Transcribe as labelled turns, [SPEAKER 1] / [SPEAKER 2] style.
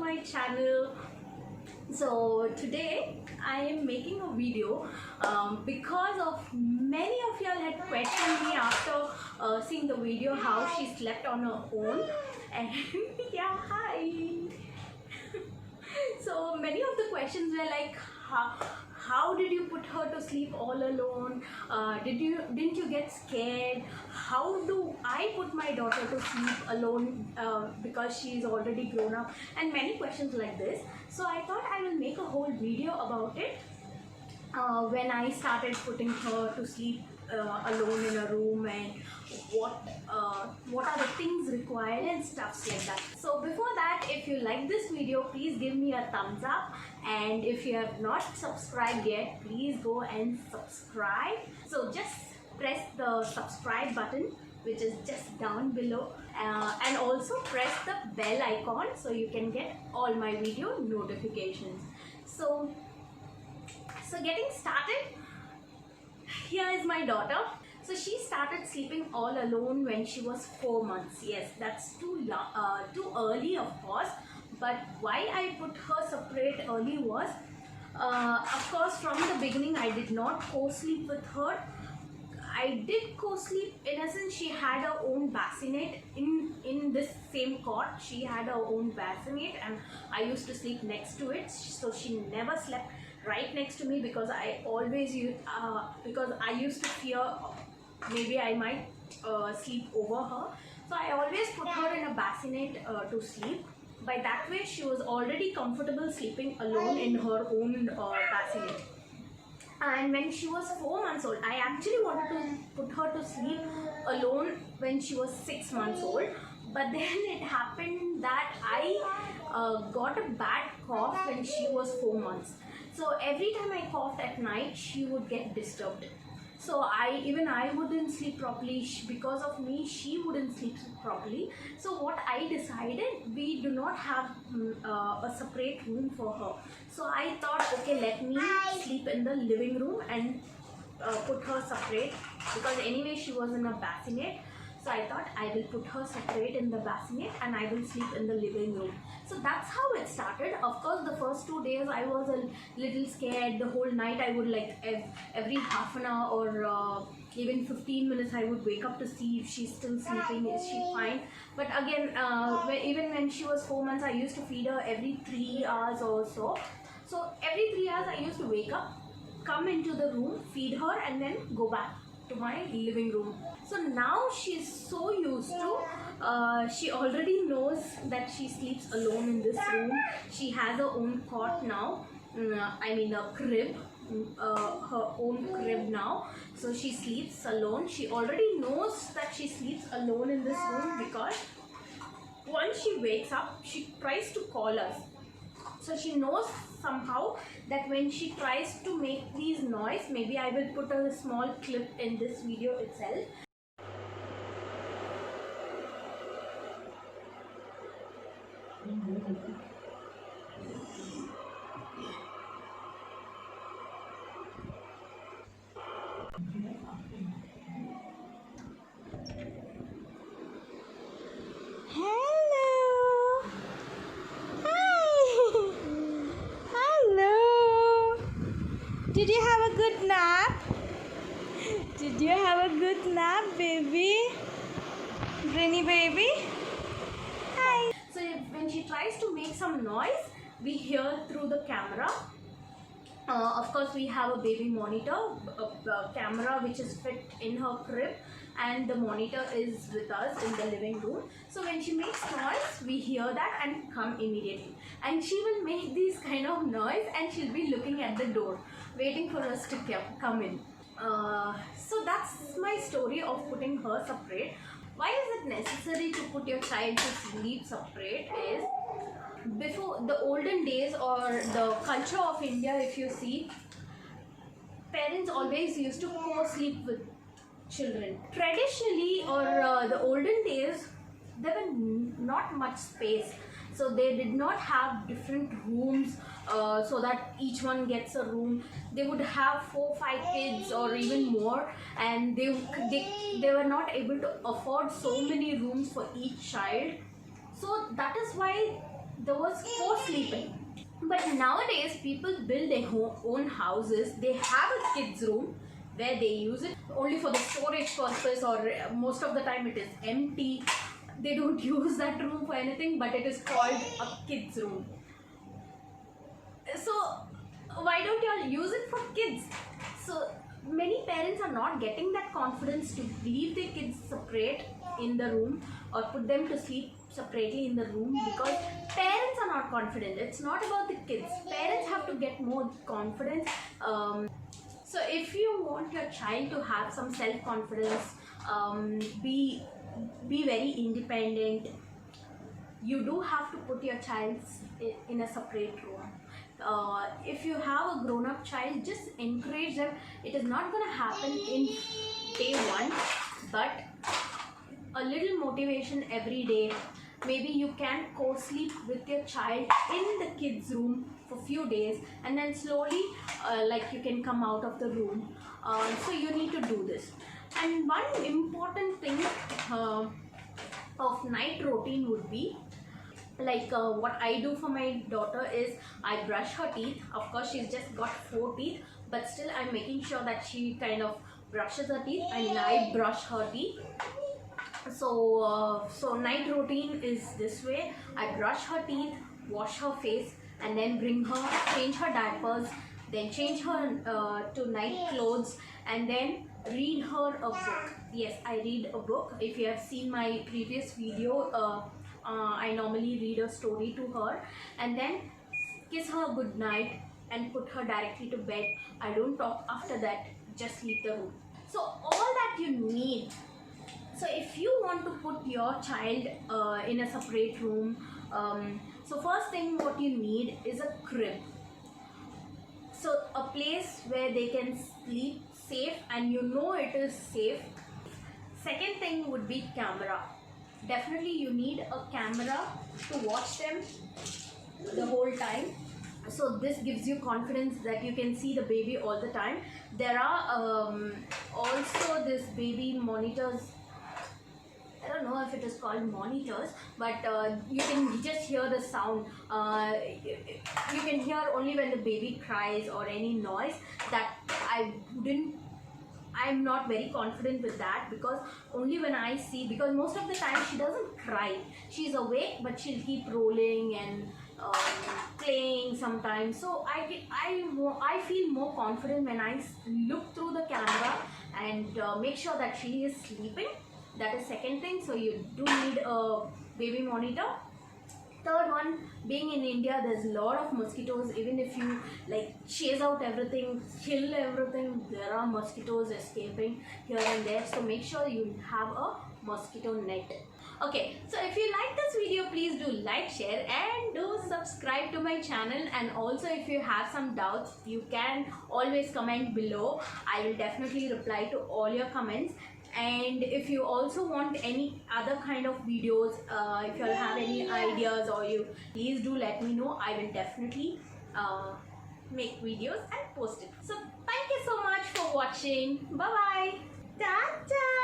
[SPEAKER 1] my channel. So today I am making a video because of many of y'all had questioned me after seeing the video how she slept on her own, and yeah, hi. So many of the questions were like, how did you put her to sleep all alone? Didn't you get scared? How do I put my daughter to sleep alone because she is already grown up? And many questions like this. So I thought I will make a whole video about it. When I started putting her to sleep alone in a room, and what are the things required and stuff like that. So before that, if you like this video, please give me a thumbs up, and if you have not subscribed yet, please go and subscribe. So just press the subscribe button, which is just down below, and also press the bell icon so you can get all my video notifications. So getting started, here is my daughter. So she started sleeping all alone when she was 4 months. Yes, that's too early, of course. But why I put her separate early was, of course, from the beginning I did not co-sleep with her. I did co-sleep in a sense. She had her own bassinet in this same cot. She had her own bassinet, and I used to sleep next to it. So she never slept right next to me because I always because I used to fear maybe I might sleep over her. So I always put her in a bassinet to sleep. By that way, she was already comfortable sleeping alone in her own bassinet. And when she was 4 months old, I actually wanted to put her to sleep alone when she was 6 months old. But then it happened that I got a bad cough when she was 4 months. So every time I coughed at night, she would get disturbed. So even I wouldn't sleep properly. Because of me, she wouldn't sleep properly. So what I decided, we do not have a separate room for her. So I thought, okay, let me sleep in the living room and put her separate, because anyway she was in a bassinet. So I thought I will put her separate in the bassinet and I will sleep in the living room. So that's how it started. Of course, the first 2 days I was a little scared. The whole night I would, like, every half an hour or even 15 minutes I would wake up to see if she's still sleeping, is she fine. But again, even when she was 4 months, I used to feed her every 3 hours or so. So every 3 hours I used to wake up, come into the room, feed her, and then go back to my living room. So now she's so used to, she already knows that she sleeps alone in this room. She has her own cot now, I mean a crib, her own crib now. So she sleeps alone. She already knows that she sleeps alone in this room, because once she wakes up, she tries to call us. So she knows somehow that when she tries to make these noise, maybe I will put a small clip in this video itself.
[SPEAKER 2] Did you have a good nap? Did you have a good nap, baby? Granny baby? Hi.
[SPEAKER 1] So when she tries to make some noise, we hear through the camera. Of course, we have a baby monitor, a camera which is fit in her crib, and the monitor is with us in the living room. So when she makes noise, we hear that and come immediately. And she will make these kind of noise, and she'll be looking at the door, waiting for us to come in. So that's my story of putting her separate. Why is it necessary to put your child to sleep separate is, before the olden days or the culture of India, if you see, parents always used to co-sleep with children. Traditionally, or the olden days, there were not much space. So they did not have different rooms so that each one gets a room. They would have 4-5 kids or even more, and they were not able to afford so many rooms for each child. So that is why there was for sleeping. But nowadays people build their own houses. They have a kids room where they use it only for the storage purpose, or most of the time it is empty. They don't use that room for anything, but it is called a kids room. So why don't you all use it for kids? So many parents are not getting that confidence to leave their kids separate in the room or put them to sleep separately in the room, because parents are not confident. It's not about the kids. Parents have to get more confidence. So if you want your child to have some self-confidence, be very independent, you do have to put your child in a separate room. If you have a grown-up child, just encourage them. It is not going to happen in day one, but a little motivation every day. Maybe you can co-sleep with your child in the kids room for few days, and then slowly like you can come out of the room. So you need to do this. And one important thing of night routine would be, like what I do for my daughter is I brush her teeth. Of course she's just got 4 teeth, but still I'm making sure that she kind of brushes her teeth and I brush her teeth. So night routine is this way. I brush her teeth, wash her face, and then bring her, change her diapers, then change her to night clothes, and then read her a book. Yes, I read a book. If you have seen my previous video, I normally read a story to her, and then kiss her good night and put her directly to bed. I don't talk after that, just leave the room. So all that you need. So if you want to put your child in a separate room, so first thing what you need is a crib. So a place where they can sleep safe and you know it is safe. Second thing would be camera. Definitely you need a camera to watch them the whole time. So this gives you confidence that you can see the baby all the time. There are also this baby monitors. I don't know if it is called monitors, but you can just hear the sound. You can hear only when the baby cries or any noise. That I'm not very confident with that, because only when I see, because most of the time she doesn't cry. She's awake, but she'll keep rolling and playing sometimes. So I feel more confident when I look through the camera and make sure that she is sleeping. That is second thing. So you do need a baby monitor. Third one, being in India, there's a lot of mosquitoes. Even if you like chase out everything, kill everything, there are mosquitoes escaping here and there. So make sure you have a mosquito net. Okay, so if you like this video, please do like, share, and do subscribe to my channel. And also if you have some doubts, you can always comment below. I will definitely reply to all your comments. And if you also want any other kind of videos, if you all have any ideas, or you, please do let me know. I will definitely make videos and post it. So thank you so much for watching. Bye bye.
[SPEAKER 2] Ta-ta!